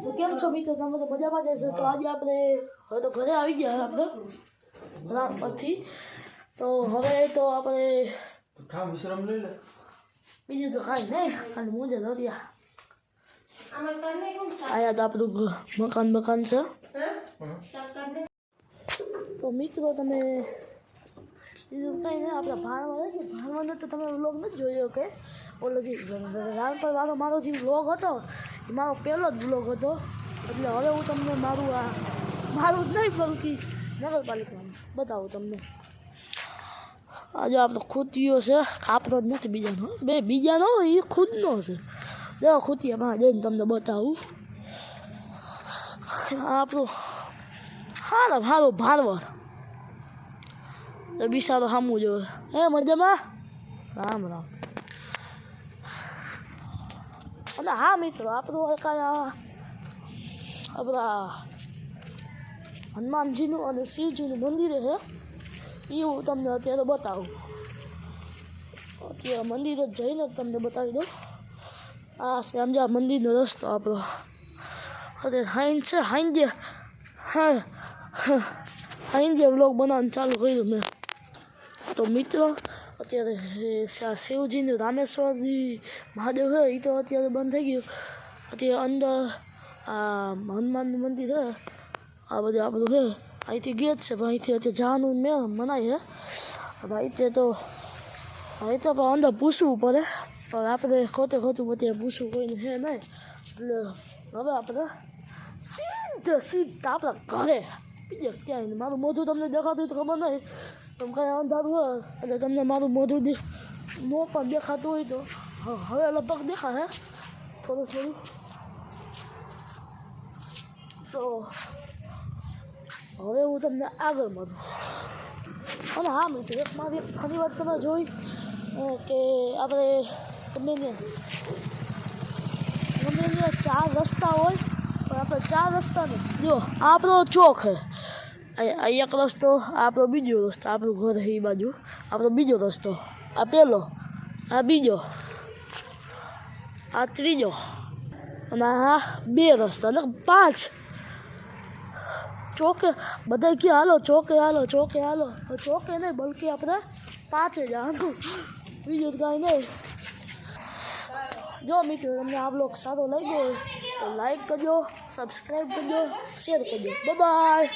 તો કેમ છો મિત્રો? તમે તો મજામાં જશે. તો આજે આપણે હવે તો ઘરે આવી ગયા આપણે રાત પછી. તો હવે તો આપણે વિશ્રામ લઈ લે. બીજું તો કાંઈ નહીં, ખાલી મોજે ધર્યા. આયા તો આપણું મકાન છે. તો મિત્રો તમે બીજું કંઈ નહીં, આપણે ભાણવાનો તો તમે વ્લોગ નથી જોયો કે ઓલો જે નાનપણ વાળો મારો જે વ્લોગ હતો એ મારો પહેલો જ વ્લોગ હતો. એટલે હવે હું તમને મારું જ નહીં બલકી નગરપાલિકાનું બતાવું તમને. આજે આપણો ખૂટીઓ છે, કાપતો જ નથી બીજાનો, બીજાનો એ ખુદનો છે. જો ખૂટીયામાં જઈને તમને બતાવું. આપણું સારું ભાણવર બિસારો સામું જોવે. મજામાં? રામ રામ. અને હા મિત્રો, આપણું આપણા હનુમાનજીનું અને શિવજીનું મંદિર છે એ હું તમને અત્યારે બતાવું. અત્યારે મંદિર જ જઈને તમને બતાવી દઉં. આ શ્યામજા મંદિરનો રસ્તો આપણો. અત્યારે હાઈન્જે વ્લોગ બનાવવાનું ચાલુ કર્યું મેં. તો મિત્રો અત્યારે શિવજીનું રામેશ્વરજી મહાદેવ છે એ તો અત્યારે બંધ થઈ ગયું. અત્યારે અંદર આ હનુમાનનું મંદિર છે, આ બધું આપણું છે. અહીંથી ગેટ છે પણ અહીંથી અત્યારે જવાનું મનાય છે. ભાઈ તે તો હવે તો પણ અંદર પૂછવું પડે, પણ આપણે ખોટું અત્યારે પૂછવું કોઈને છે નહીં. એટલે હવે આપણે સીધા આપણા ઘરે બીજે ક્યાંય. મારું મોઢું તમને દેખાતું તો ખબર નહીં, તમે કાંઈ અંધારું હોય એટલે તમને મારું મોઢું ન પણ દેખાતું હોય તો હવે લગભગ દેખાશે થોડું. તો હવે હું તમને આગળ મળું. અને હા મિત્રો, એક મારી ખરી વાત તમે જોઈ કે આપણે ગમે ને 4 રસ્તા હોય પણ આપણે 4 રસ્તા નહીં. જો આપણો ચોક છે, આ એક રસ્તો, આપણો બીજો રસ્તો, આપણું ઘર છે એ બાજુ આપણો બીજો રસ્તો, આ પહેલો, આ બીજો, આ ત્રીજો, અને આ 2 રસ્તા, એટલે 5 ચોકે. બધા કે હાલો ચોકે હાલો. ચોકે નહીં બલકી આપણે 5 જ આનું, બીજું કાંઈ નહીં. જો મિત્રો તમને આ બ્લોગ સારો લાગ્યો હોય તો લાઈક કરજો, સબસ્ક્રાઈબ કરજો, શેર કરજો. બાય.